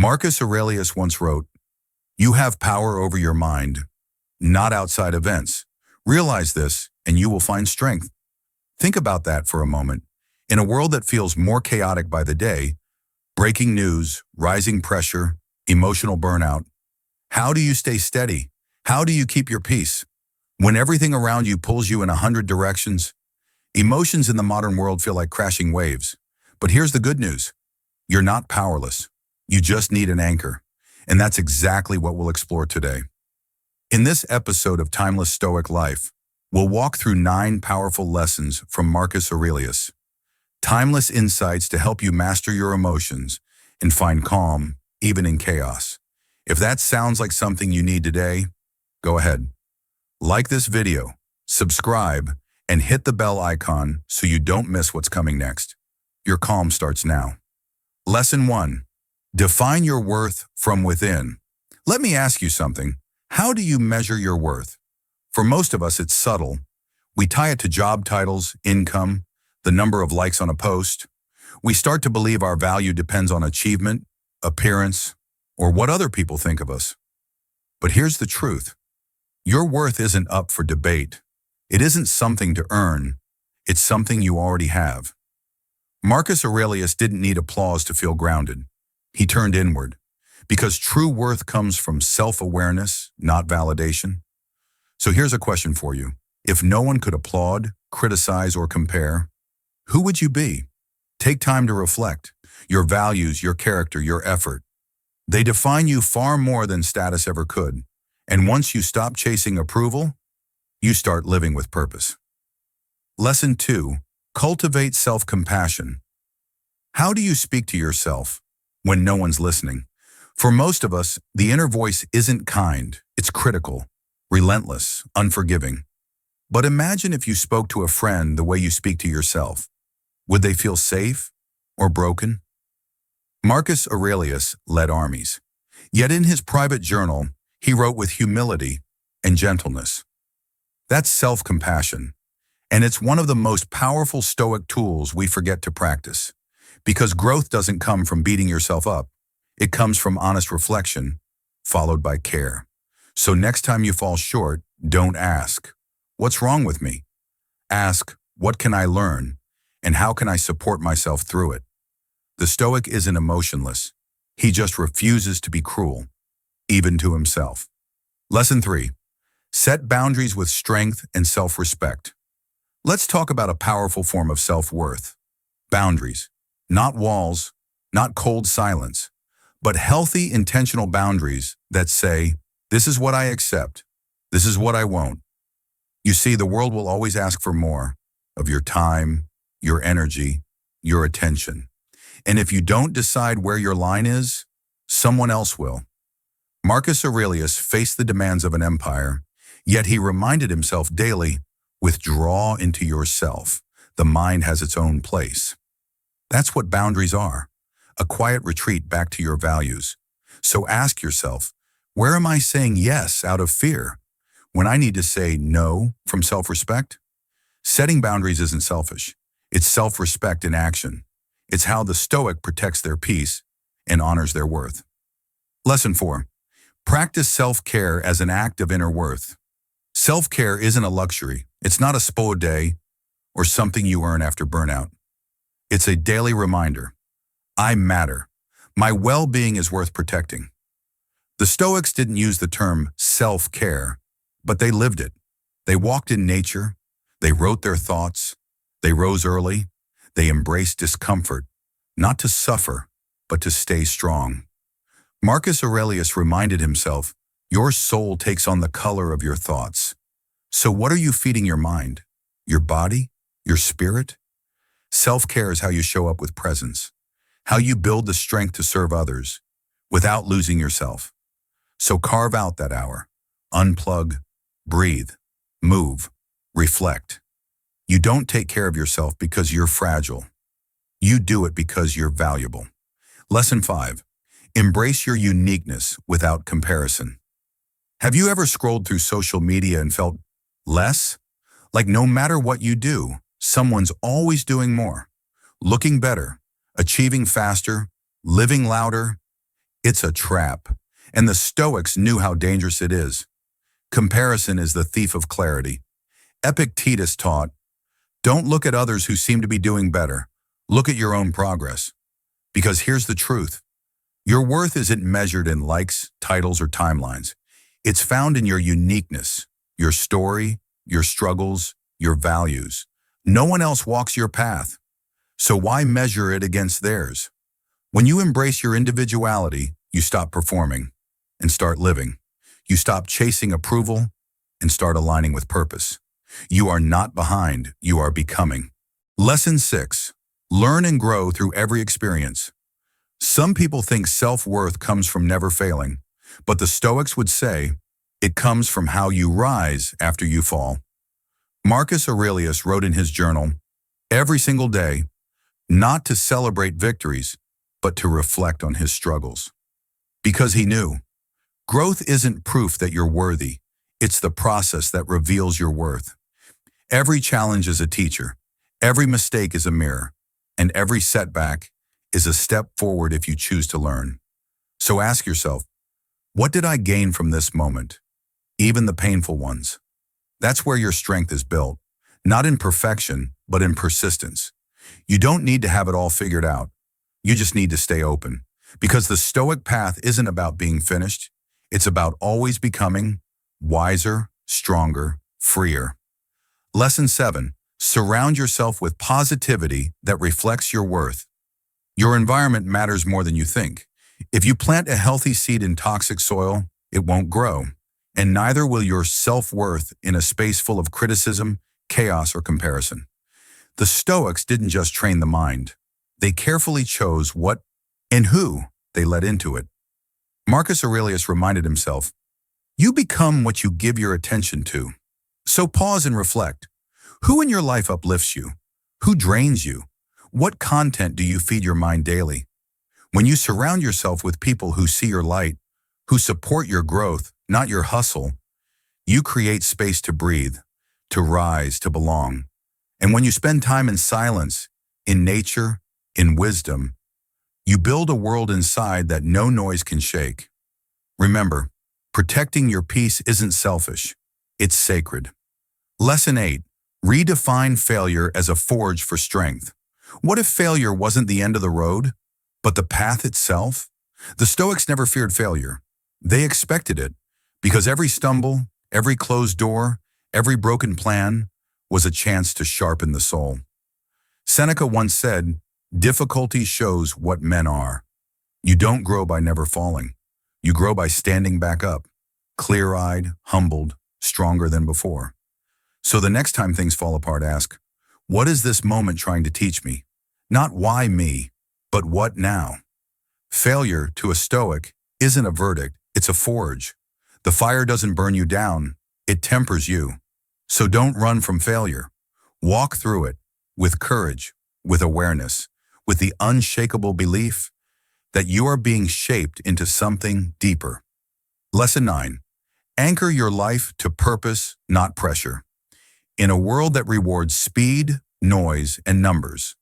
Marcus Aurelius once wrote, "You have power over your mind, not outside events. Realize this, and you will find strength." Think about that for a moment. In a world that feels more chaotic by the day, breaking news, rising pressure, emotional burnout, how do you stay steady? How do you keep your peace? When everything around you pulls you in 100 directions, emotions in the modern world feel like crashing waves. But here's the good news. You're not powerless. You just need an anchor. And that's exactly what we'll explore today. In this episode of Timeless Stoic Life, we'll walk through 9 powerful lessons from Marcus Aurelius. Timeless insights to help you master your emotions and find calm, even in chaos. If that sounds like something you need today, go ahead. Like this video, subscribe, and hit the bell icon so you don't miss what's coming next. Your calm starts now. Lesson 1. Define your worth from within. Let me ask you something. How do you measure your worth? For most of us, it's subtle. We tie it to job titles, income, the number of likes on a post. We start to believe our value depends on achievement, appearance, or what other people think of us. But here's the truth. Your worth isn't up for debate. It isn't something to earn. It's something you already have. Marcus Aurelius didn't need applause to feel grounded. He turned inward, because true worth comes from self-awareness, not validation. So here's a question for you. If no one could applaud, criticize, or compare, who would you be? Take time to reflect. Your values, your character, your effort. They define you far more than status ever could. And once you stop chasing approval, you start living with purpose. Lesson 2. Cultivate self-compassion. How do you speak to yourself when no one's listening? For most of us, the inner voice isn't kind. It's critical, relentless, unforgiving. But imagine if you spoke to a friend the way you speak to yourself. Would they feel safe or broken? Marcus Aurelius led armies. Yet in his private journal, he wrote with humility and gentleness. That's self-compassion. And it's one of the most powerful Stoic tools we forget to practice. Because growth doesn't come from beating yourself up. It comes from honest reflection, followed by care. So next time you fall short, don't ask, "What's wrong with me?" Ask, "What can I learn? And how can I support myself through it?" The Stoic isn't emotionless. He just refuses to be cruel, even to himself. Lesson 3. Set boundaries with strength and self-respect. Let's talk about a powerful form of self-worth. Boundaries. Not walls, not cold silence, but healthy, intentional boundaries that say, "This is what I accept. This is what I won't." You see, the world will always ask for more of your time, your energy, your attention. And if you don't decide where your line is, someone else will. Marcus Aurelius faced the demands of an empire, yet he reminded himself daily, withdraw into yourself. The mind has its own place. That's what boundaries are, a quiet retreat back to your values. So ask yourself, where am I saying yes out of fear when I need to say no from self-respect? Setting boundaries isn't selfish. It's self-respect in action. It's how the Stoic protects their peace and honors their worth. Lesson 4. Practice self-care as an act of inner worth. Self-care isn't a luxury. It's not a spa day or something you earn after burnout. It's a daily reminder. I matter. My well-being is worth protecting. The Stoics didn't use the term self-care, but they lived it. They walked in nature. They wrote their thoughts. They rose early. They embraced discomfort, not to suffer, but to stay strong. Marcus Aurelius reminded himself, your soul takes on the color of your thoughts. So what are you feeding your mind? Your body? Your spirit? Self-care is how you show up with presence, how you build the strength to serve others without losing yourself. So carve out that hour. Unplug, breathe, move, reflect. You don't take care of yourself because you're fragile. You do it because you're valuable. Lesson 5. Embrace your uniqueness without comparison. Have you ever scrolled through social media and felt less? Like no matter what you do, someone's always doing more, looking better, achieving faster, living louder. It's a trap, and the Stoics knew how dangerous it is. Comparison is the thief of clarity. Epictetus taught, don't look at others who seem to be doing better. Look at your own progress. Because here's the truth. Your worth isn't measured in likes, titles, or timelines. It's found in your uniqueness, your story, your struggles, your values. No one else walks your path, so why measure it against theirs? When you embrace your individuality, you stop performing and start living. You stop chasing approval and start aligning with purpose. You are not behind, you are becoming. Lesson 6. Learn and grow through every experience. Some people think self-worth comes from never failing, but the Stoics would say it comes from how you rise after you fall. Marcus Aurelius wrote in his journal, every single day, not to celebrate victories, but to reflect on his struggles. Because he knew, growth isn't proof that you're worthy, it's the process that reveals your worth. Every challenge is a teacher, every mistake is a mirror, and every setback is a step forward if you choose to learn. So ask yourself, what did I gain from this moment? Even the painful ones. That's where your strength is built, not in perfection, but in persistence. You don't need to have it all figured out. You just need to stay open. Because the Stoic path isn't about being finished. It's about always becoming wiser, stronger, freer. Lesson 7. Surround yourself with positivity that reflects your worth. Your environment matters more than you think. If you plant a healthy seed in toxic soil, it won't grow. And neither will your self-worth in a space full of criticism, chaos, or comparison. The Stoics didn't just train the mind. They carefully chose what and who they let into it. Marcus Aurelius reminded himself, you become what you give your attention to. So pause and reflect. Who in your life uplifts you? Who drains you? What content do you feed your mind daily? When you surround yourself with people who see your light, who support your growth, not your hustle, you create space to breathe, to rise, to belong. And when you spend time in silence, in nature, in wisdom, you build a world inside that no noise can shake. Remember, protecting your peace isn't selfish, it's sacred. Lesson 8. Redefine failure as a forge for strength. What if failure wasn't the end of the road, but the path itself? The Stoics never feared failure. They expected it, because every stumble, every closed door, every broken plan was a chance to sharpen the soul. Seneca once said, difficulty shows what men are. You don't grow by never falling. You grow by standing back up, clear-eyed, humbled, stronger than before. So the next time things fall apart, ask, what is this moment trying to teach me? Not why me, but what now? Failure, to a Stoic, isn't a verdict, it's a forge. The fire doesn't burn you down, it tempers you. So don't run from failure. Walk through it with courage, with awareness, with the unshakable belief that you are being shaped into something deeper. Lesson 9. Anchor your life to purpose, not pressure. In a world that rewards speed, noise, and numbers,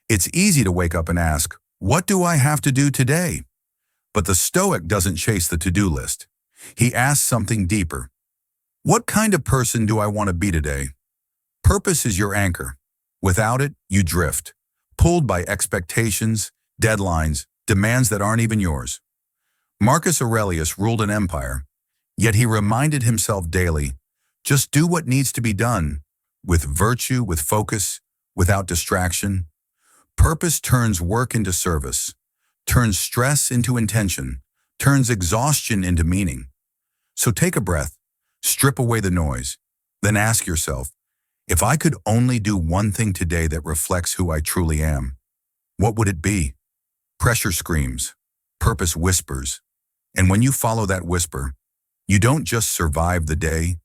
it's easy to wake up and ask, what do I have to do today? But the Stoic doesn't chase the to-do list. He asks something deeper. What kind of person do I want to be today? Purpose is your anchor. Without it, you drift, pulled by expectations, deadlines, demands that aren't even yours. Marcus Aurelius ruled an empire, yet he reminded himself daily, just do what needs to be done, with virtue, with focus, without distraction. Purpose turns work into service, turns stress into intention, turns exhaustion into meaning. So take a breath, strip away the noise, then ask yourself, if I could only do one thing today that reflects who I truly am, what would it be? Pressure screams, purpose whispers, and when you follow that whisper, you don't just survive the day,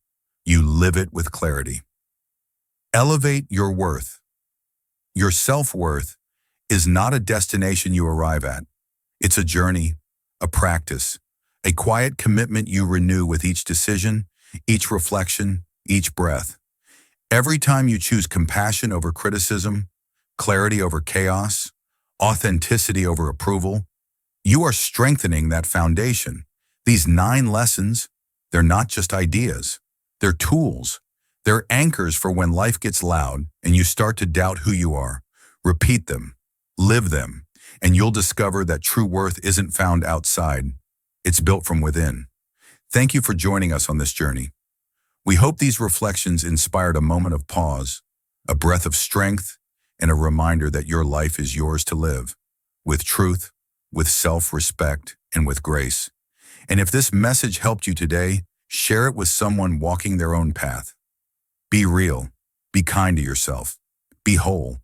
you live it with clarity. Elevate your worth. Your self-worth is not a destination you arrive at. It's a journey, a practice, a quiet commitment you renew with each decision, each reflection, each breath. Every time you choose compassion over criticism, clarity over chaos, authenticity over approval, You are strengthening that foundation. These 9 lessons, they're not just ideas. They're tools. They're anchors for when life gets loud and you start to doubt who you are. Repeat them, live them, and you'll discover that true worth isn't found outside. It's built from within. Thank you for joining us on this journey. We hope these reflections inspired a moment of pause, a breath of strength, and a reminder that your life is yours to live, with truth, with self-respect, and with grace. And if this message helped you today, share it with someone walking their own path. Be real, be kind to yourself, be whole,